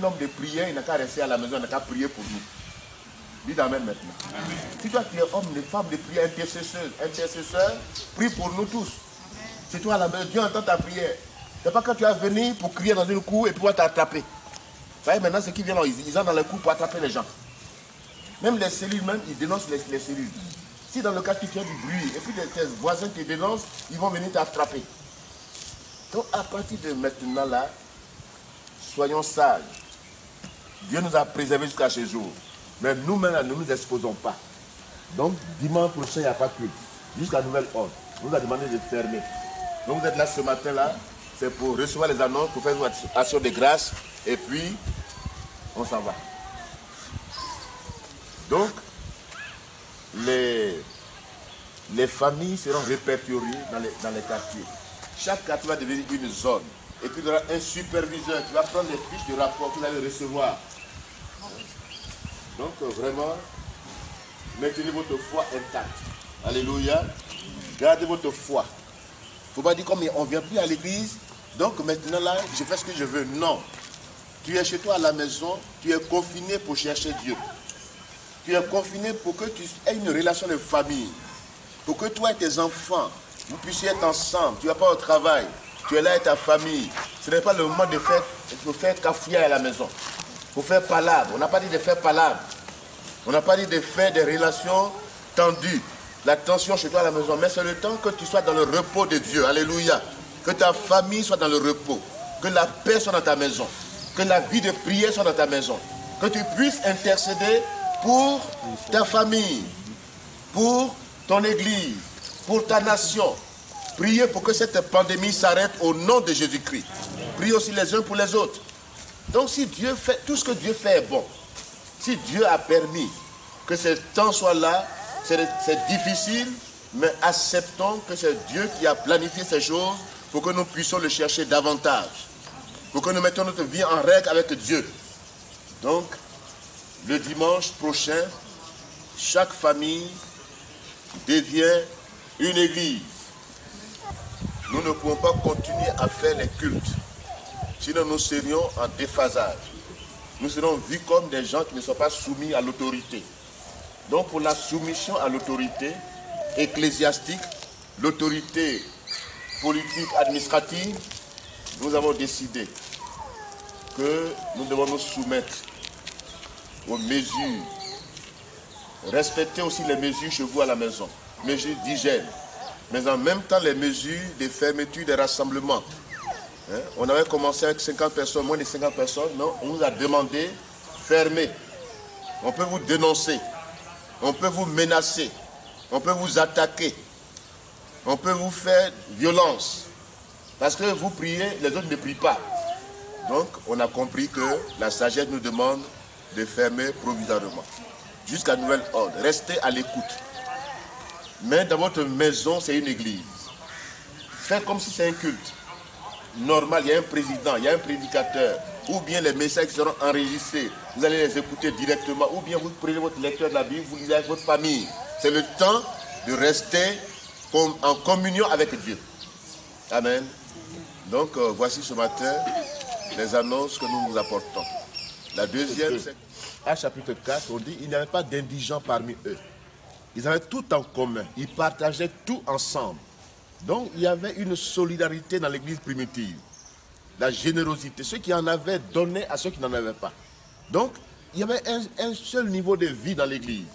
homme de prière, il n'a qu'à rester à la maison, il n'a qu'à prier pour nous. Dis amen maintenant. Amen. Si toi tu es homme, une femme de prière, intercesseur, prie pour nous tous. C'est toi à la maison, Dieu entend ta prière. C'est pas quand tu vas venir pour crier dans une cour et puis on va t'attraper. Vous savez, maintenant, ceux qui viennent, ils sont dans les cours pour attraper les gens. Même les cellules, même, ils dénoncent les cellules. Si dans le cas tu fais du bruit et puis tes voisins te dénoncent, ils vont venir t'attraper. Donc à partir de maintenant là, soyons sages. Dieu nous a préservés jusqu'à ce jour. Mais nous-mêmes, nous ne nous exposons pas. Donc dimanche prochain, il n'y a pas de culte. Jusqu'à nouvel ordre. On nous a demandé de fermer. Donc vous êtes là ce matin-là, c'est pour recevoir les annonces, pour faire une action de grâce, et puis on s'en va. Donc, les familles seront répertoriées dans les quartiers. Chaque quartier va devenir une zone. Et puis il y aura un superviseur qui va prendre les fiches de rapport que vous allez recevoir. Donc vraiment, maintenez votre foi intacte. Alléluia. Gardez votre foi. Il ne faut pas dire comme on ne vient plus à l'église, donc maintenant là, je fais ce que je veux. Non. Tu es chez toi à la maison, tu es confiné pour chercher Dieu. Tu es confiné pour que tu aies une relation de famille. Pour que toi et tes enfants, vous puissiez être ensemble. Tu ne vas pas au travail. Tu es là avec ta famille. Ce n'est pas le moment de faire cafouillage à la maison. Il faut faire palabre. On n'a pas dit de faire palabre. On n'a pas dit de faire des relations tendues. La tension chez toi à la maison. Mais c'est le temps que tu sois dans le repos de Dieu. Alléluia. Que ta famille soit dans le repos. Que la paix soit dans ta maison. Que la vie de prière soit dans ta maison. Que tu puisses intercéder pour ta famille, pour ton église, pour ta nation. Priez pour que cette pandémie s'arrête au nom de Jésus-Christ. Priez aussi les uns pour les autres. Donc si Dieu fait, tout ce que Dieu fait est bon. Si Dieu a permis que ce temps soit là, c'est difficile, mais acceptons que c'est Dieu qui a planifié ces choses pour que nous puissions le chercher davantage. Pour que nous mettions notre vie en règle avec Dieu. Donc, le dimanche prochain, chaque famille devient une église. Nous ne pouvons pas continuer à faire les cultes. Sinon, nous serions en déphasage. Nous serons vus comme des gens qui ne sont pas soumis à l'autorité. Donc, pour la soumission à l'autorité ecclésiastique, l'autorité politique, administrative, nous avons décidé que nous devons nous soumettre aux mesures. Respectez aussi les mesures chez vous à la maison, mesures d'hygiène, mais en même temps les mesures de fermeture des rassemblements. On avait commencé avec 50 personnes, moins de 50 personnes, non, on nous a demandé fermer. On peut vous dénoncer, on peut vous menacer, on peut vous attaquer, on peut vous faire violence, parce que vous priez, les autres ne prient pas. Donc on a compris que la sagesse nous demande de fermer provisoirement, jusqu'à nouvel ordre. Restez à l'écoute. Mais dans votre maison, c'est une église. Faites comme si c'est un culte. Normal, il y a un président, il y a un prédicateur, ou bien les messages qui seront enregistrés, vous allez les écouter directement, ou bien vous prenez votre lecteur de la Bible, vous lisez avec votre famille. C'est le temps de rester en communion avec Dieu. Amen. Donc, voici ce matin les annonces que nous vous apportons. La deuxième, c'est à chapitre 4, on dit il n'y avait pas d'indigents parmi eux. Ils avaient tout en commun. Ils partageaient tout ensemble. Donc, il y avait une solidarité dans l'église primitive. La générosité. Ceux qui en avaient donné à ceux qui n'en avaient pas. Donc, il y avait un seul niveau de vie dans l'église.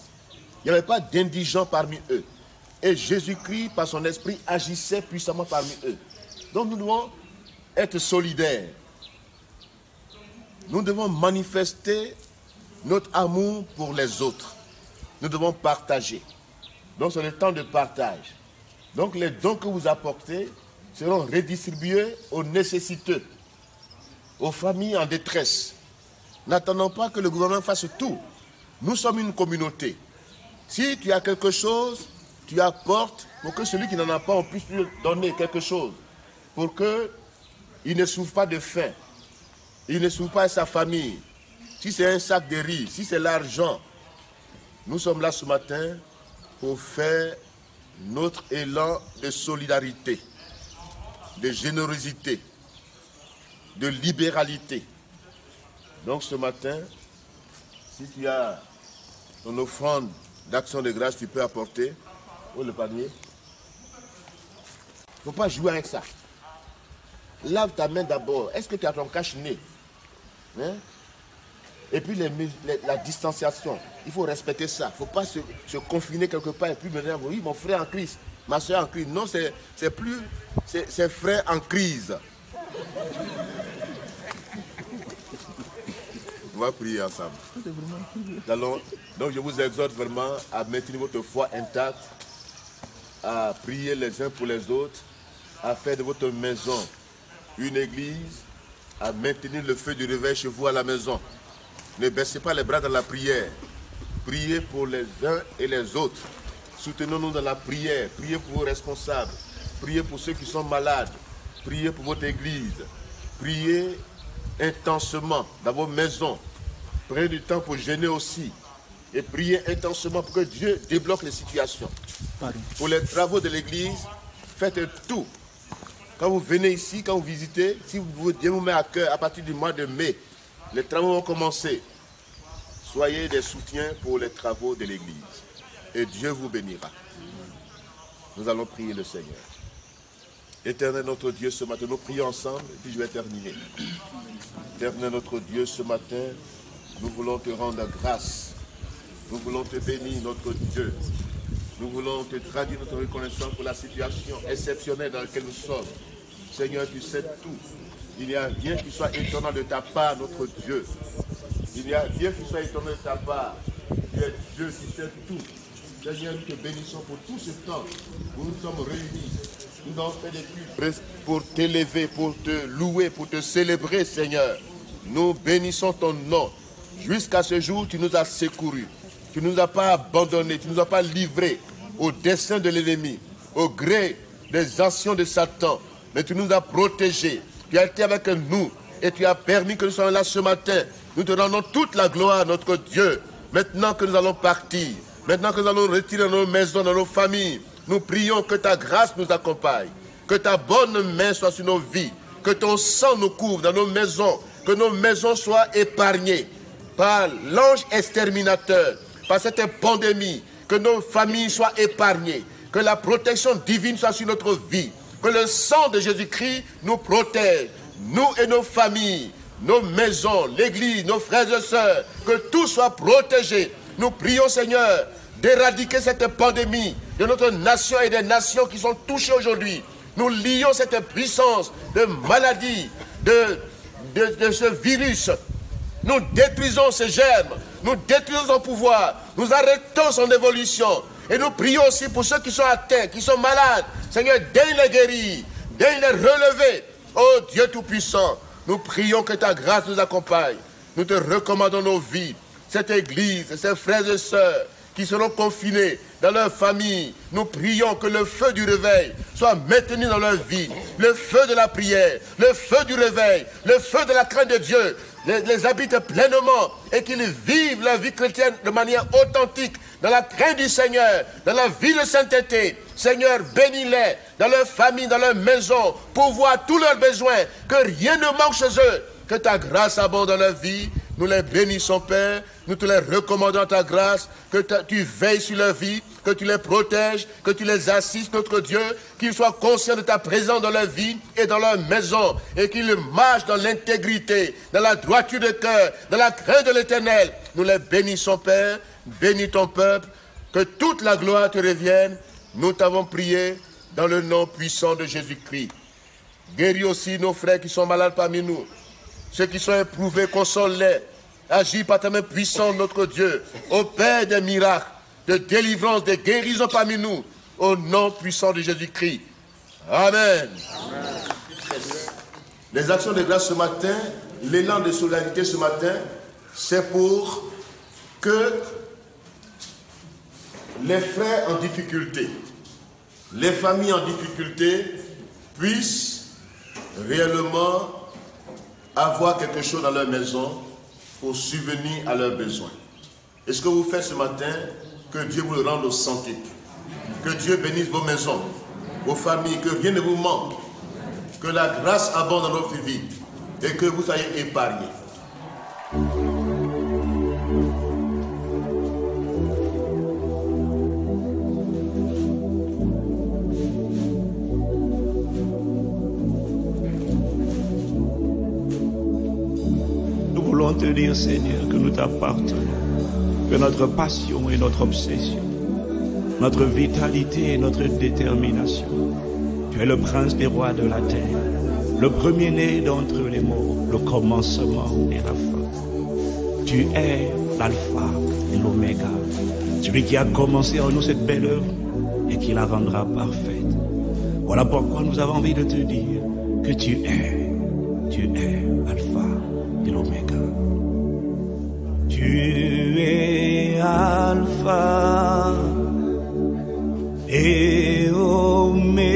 Il n'y avait pas d'indigents parmi eux. Et Jésus-Christ, par son esprit, agissait puissamment parmi eux. Donc, nous devons être solidaires. Nous devons manifester notre amour pour les autres. Nous devons partager. Donc c'est le temps de partage. Donc les dons que vous apportez seront redistribués aux nécessiteux, aux familles en détresse. N'attendons pas que le gouvernement fasse tout. Nous sommes une communauté. Si tu as quelque chose, tu apportes pour que celui qui n'en a pas, on puisse lui donner quelque chose. Pour qu'il ne souffre pas de faim. Il ne souffre pas à sa famille. Si c'est un sac de riz, si c'est l'argent, nous sommes là ce matin pour faire notre élan de solidarité, de générosité, de libéralité, Donc ce matin, si tu as ton offrande d'action de grâce, tu peux apporter. Où le panier? Il ne faut pas jouer avec ça. Lave ta main d'abord. Est-ce que tu as ton cache-nez? Hein? Et puis la distanciation. Il faut respecter ça. Il ne faut pas se confiner quelque part et puis me dire, oui, mon frère en crise, ma soeur en crise. Non, c'est frère en crise. On va prier ensemble. Donc je vous exhorte vraiment à maintenir votre foi intacte, à prier les uns pour les autres, à faire de votre maison une église, à maintenir le feu du réveil chez vous à la maison. Ne baissez pas les bras dans la prière. Priez pour les uns et les autres. Soutenons-nous dans la prière. Priez pour vos responsables. Priez pour ceux qui sont malades. Priez pour votre église. Priez intensément dans vos maisons. Prenez du temps pour jeûner aussi. Et priez intensément pour que Dieu débloque les situations. Pour les travaux de l'église, faites tout. Quand vous venez ici, quand vous visitez, si Dieu vous met à cœur à partir du mois de mai, les travaux vont commencer. Soyez des soutiens pour les travaux de l'église. Et Dieu vous bénira. Nous allons prier le Seigneur. Éternel notre Dieu, ce matin, nous prions ensemble et puis je vais terminer. Éternel notre Dieu, ce matin, nous voulons te rendre grâce. Nous voulons te bénir, notre Dieu. Nous voulons te traduire notre reconnaissance pour la situation exceptionnelle dans laquelle nous sommes. Seigneur, tu sais tout. Il n'y a rien qui soit étonnant de ta part, notre Dieu. Il n'y a rien qui soit étonnant de ta part. Tu es Dieu qui sait tout. Seigneur, nous te bénissons pour tout ce temps où nous sommes réunis. Nous avons fait des cultes pour t'élever, pour te louer, pour te célébrer, Seigneur. Nous bénissons ton nom. Jusqu'à ce jour, tu nous as secourus. Tu ne nous as pas abandonnés, tu ne nous as pas livrés au dessein de l'ennemi, au gré des actions de Satan. Mais tu nous as protégés. Tu as été avec nous et tu as permis que nous soyons là ce matin. Nous te rendons toute la gloire, notre Dieu. Maintenant que nous allons partir, maintenant que nous allons retirer dans nos maisons, dans nos familles, nous prions que ta grâce nous accompagne, que ta bonne main soit sur nos vies, que ton sang nous couvre dans nos maisons, que nos maisons soient épargnées par l'ange exterminateur, par cette pandémie, que nos familles soient épargnées, que la protection divine soit sur notre vie, que le sang de Jésus-Christ nous protège, nous et nos familles, nos maisons, l'église, nos frères et sœurs, que tout soit protégé. Nous prions, Seigneur, d'éradiquer cette pandémie de notre nation et des nations qui sont touchées aujourd'hui. Nous lions cette puissance de maladie, de ce virus. Nous détruisons ces germes, nous détruisons son pouvoir, nous arrêtons son évolution. Et nous prions aussi pour ceux qui sont atteints, qui sont malades. Seigneur, daigne les guérir, daigne les relever. Oh Dieu Tout-Puissant, nous prions que ta grâce nous accompagne. Nous te recommandons nos vies, cette église, ces frères et sœurs qui seront confinés dans leur famille. Nous prions que le feu du réveil soit maintenu dans leur vie. Le feu de la prière, le feu du réveil, le feu de la crainte de Dieu les habite pleinement et qu'ils vivent la vie chrétienne de manière authentique, dans la crainte du Seigneur, dans la vie de sainteté. Seigneur, bénis-les dans leur famille, dans leur maison, pour voir tous leurs besoins, que rien ne manque chez eux, que ta grâce abonde dans leur vie. Nous les bénissons, Père, nous te les recommandons à ta grâce, que tu veilles sur leur vie, que tu les protèges, que tu les assistes, notre Dieu, qu'ils soient conscients de ta présence dans leur vie et dans leur maison, et qu'ils marchent dans l'intégrité, dans la droiture de cœur, dans la crainte de l'Éternel. Nous les bénissons, Père, bénis ton peuple, que toute la gloire te revienne. Nous t'avons prié dans le nom puissant de Jésus-Christ. Guéris aussi nos frères qui sont malades parmi nous. Ceux qui sont éprouvés, console-les. Agis par ta main puissante, notre Dieu. Opère des miracles, de délivrance, de guérison parmi nous. Au nom puissant de Jésus-Christ. Amen. Les actions de grâce ce matin, l'élan de solidarité ce matin, c'est pour que les frères en difficulté, les familles en difficulté puissent réellement avoir quelque chose dans leur maison pour subvenir à leurs besoins. Et ce que vous faites ce matin, que Dieu vous le rende au centuple. Que Dieu bénisse vos maisons, vos familles, que rien ne vous manque. Que la grâce abonde dans notre vie et que vous soyez épargnés. te dire, Seigneur, que nous t'appartenons, que notre passion et notre obsession, notre vitalité et notre détermination, tu es le prince des rois de la terre, le premier-né d'entre les morts, le commencement et la fin. Tu es l'alpha et l'oméga, celui qui a commencé en nous cette belle œuvre et qui la rendra parfaite. Voilà pourquoi nous avons envie de te dire que tu es alpha et l'oméga. Tu es alpha et oméga.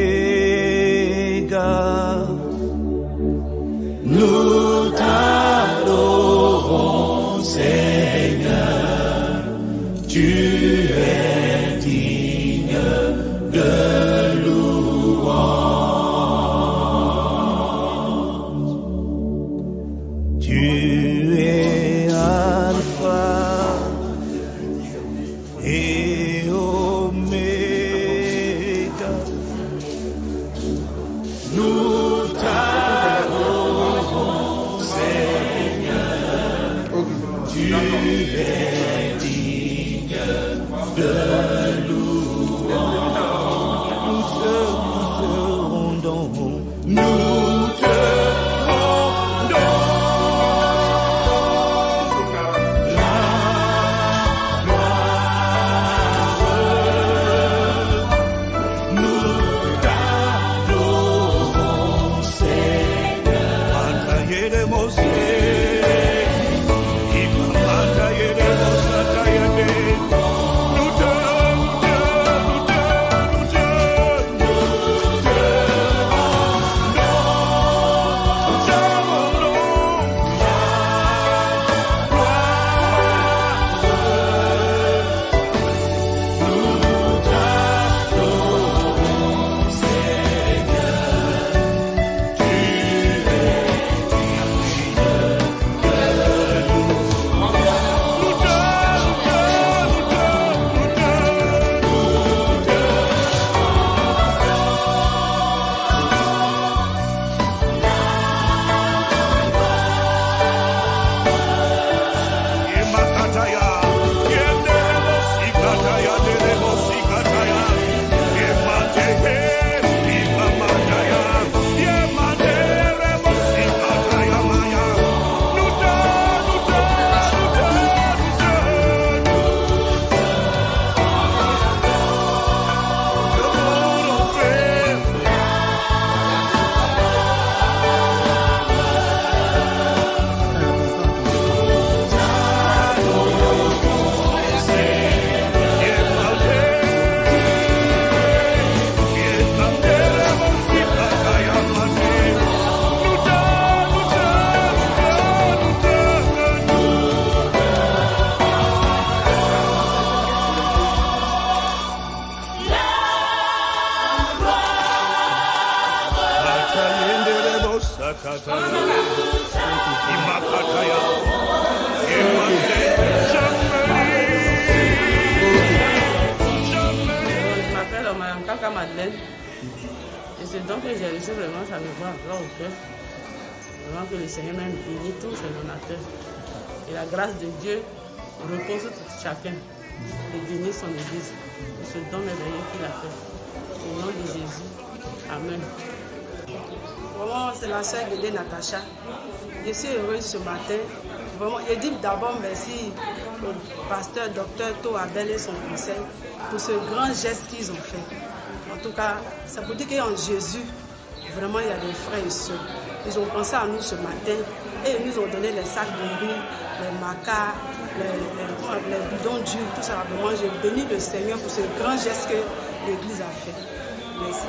Nous t'adorons, Seigneur. Tu es digne de louange. Tu es alpha et oméga. Nous t'adorons, Seigneur. Tu es digne de louange. Nous te rendons la gloire. Nous t'adorons, Seigneur. Je m'appelle Mme Kaka Madeleine. Et ce don que j'ai reçu, vraiment, ça me va encore au cœur. Vraiment que le Seigneur m'a béni tous ses donateurs. Et la grâce de Dieu repose sur chacun. Et bénit son Église. Et ce don merveilleux qu'il a fait. Au nom de Jésus. Amen. Vraiment, c'est la sœur de Natacha. Je suis heureuse ce matin. Vraiment, je dis d'abord merci au pasteur Dr To Abel et son conseil pour ce grand geste qu'ils ont fait. En tout cas, ça veut dire qu'en Jésus, vraiment, il y a des frères et sœurs. Ils ont pensé à nous ce matin et ils nous ont donné les sacs de riz, les macas, les bidons d'huile, tout ça. Vraiment, je bénis le Seigneur pour ce grand geste que l'Église a fait. Merci.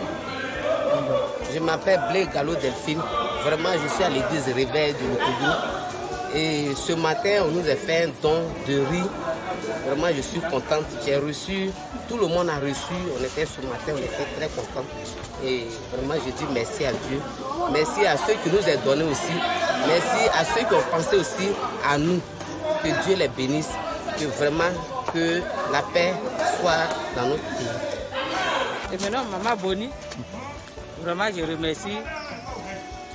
Je m'appelle Blé Gallo Delphine. Vraiment, je suis à l'église Réveil de Lokoudou. Et ce matin, on nous a fait un don de riz. Vraiment, je suis contente. J'ai reçu, tout le monde a reçu. On était ce matin, on était très contents. Et vraiment, je dis merci à Dieu. Merci à ceux qui nous ont donné aussi. Merci à ceux qui ont pensé aussi à nous. Que Dieu les bénisse. Que vraiment, que la paix soit dans notre pays. Et maintenant, Maman Boni, vraiment, je remercie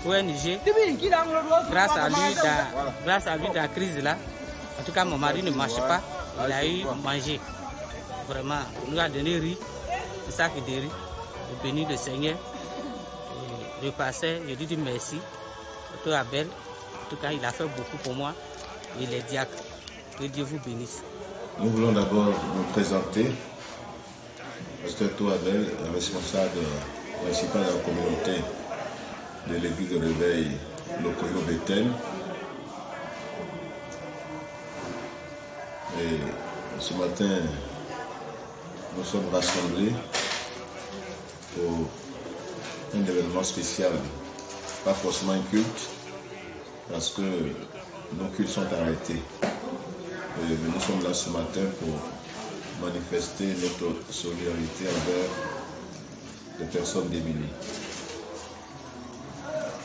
ONG, grâce à lui, la crise là, en tout cas mon mari ne marche pas, il a eu manger. Vraiment, il nous a donné riz, un sac de riz, il bénit le Seigneur. Et je passais, je lui dis merci, toi Abel, en tout cas il a fait beaucoup pour moi, et les diacres, que Dieu vous bénisse. Nous voulons d'abord nous présenter. Pasteur Abel, responsable principal de la communauté de l'église de réveil Lokoyo Bethel. Et ce matin, nous sommes rassemblés pour un événement spécial, pas forcément un culte, parce que nos cultes sont arrêtés. Et nous sommes là ce matin pour manifester notre solidarité envers les personnes démunies.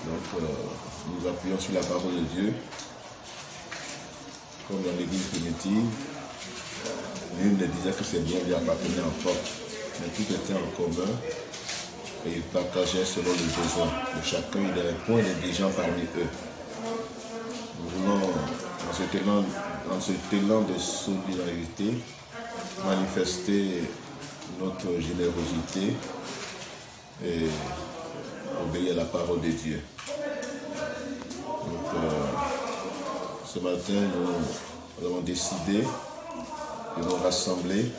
Donc, nous appuyons sur la parole de Dieu, comme dans l'église primitive. Nul ne disait que ces biens lui appartenaient en propre, mais tout était en commun et ils partageaient selon les besoins de chacun. Il y avait un point d'indigent parmi eux. Nous voulons, dans cet élan de solidarité, manifester notre générosité et obéir à la parole de Dieu. Donc, ce matin, nous avons décidé de nous rassembler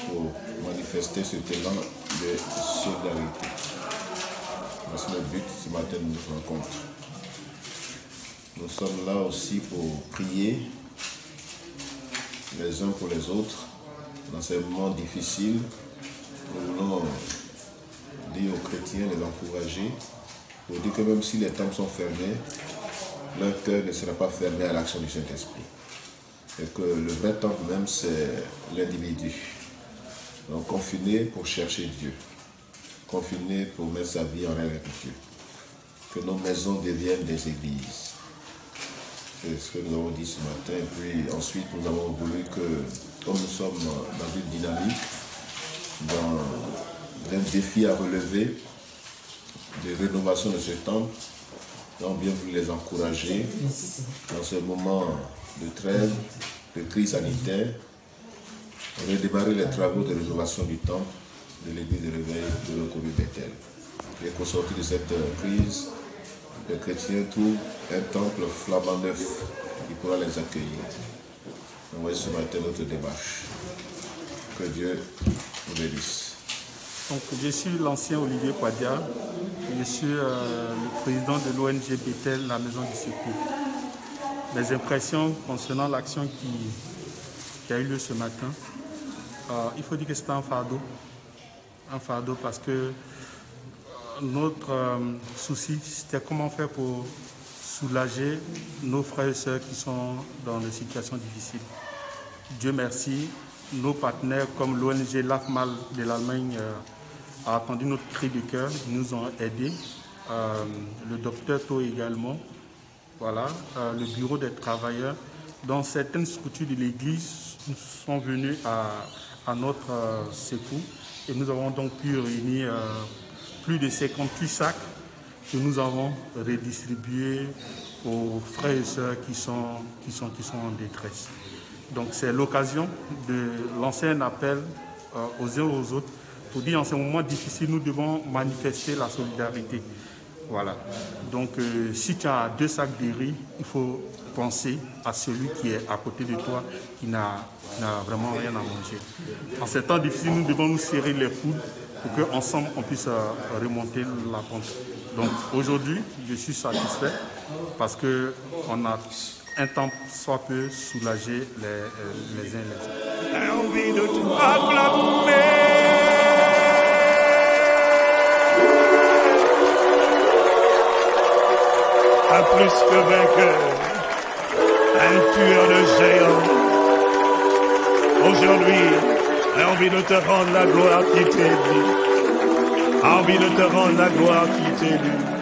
pour manifester cet élan de solidarité. C'est notre but ce matin de notre rencontre. Nous sommes là aussi pour prier les uns pour les autres dans ces moments difficiles. Nous voulons dire aux chrétiens, les encourager, pour dire que même si les temples sont fermés, leur cœur ne sera pas fermé à l'action du Saint-Esprit. Et que le vrai temple même, c'est l'individu. Donc confiné pour chercher Dieu, confiné pour mettre sa vie en lien avec Dieu. Que nos maisons deviennent des églises. C'est ce que nous avons dit ce matin. Et puis ensuite, nous avons voulu que, comme nous sommes dans une dynamique, dans un défi à relever de rénovation de ce temple, nous avons bien voulu les encourager dans ce moment de trêve, de crise sanitaire, redémarrer les travaux de rénovation du temple de l'église de réveil de Lokoyo Bethel. Et qu'au sortir de cette crise, les chrétiens trouvent un temple flambant neuf qui pourra les accueillir. Nous voyons ce matin notre démarche. Que Dieu nous bénisse. Donc, je suis l'ancien Olivier Kwadia. Je suis le président de l'ONG Bethel, la Maison du Secours. Les impressions concernant l'action qui a eu lieu ce matin, il faut dire que c'était un fardeau. Un fardeau parce que notre souci, c'était comment faire pour soulager nos frères et sœurs qui sont dans des situations difficiles. Dieu merci, nos partenaires comme l'ONG LAFMAL de l'Allemagne a attendu notre cri de cœur, ils nous ont aidés. Le docteur To également, voilà, le bureau des travailleurs. Dans certaines structures de l'Église sont venus à notre secours et nous avons donc pu réunir plus de 58 sacs que nous avons redistribués aux frères et sœurs qui sont en détresse. Donc c'est l'occasion de lancer un appel aux uns aux autres pour dire en ces moments difficiles, nous devons manifester la solidarité. Voilà. Donc si tu as 2 sacs de riz, il faut penser à celui qui est à côté de toi, qui n'a vraiment rien à manger. En ces temps difficiles, nous devons nous serrer les coudes pour qu'ensemble on puisse remonter la pente. Donc aujourd'hui, je suis satisfait parce qu'on a un temps soit peu soulagé les uns les autres. Envie de tout acclamer. Un plus que vainqueur, un tueur de géants. Aujourd'hui, j'ai envie de te rendre la gloire qui t'est due. Envie de te rendre la gloire qui t'est due.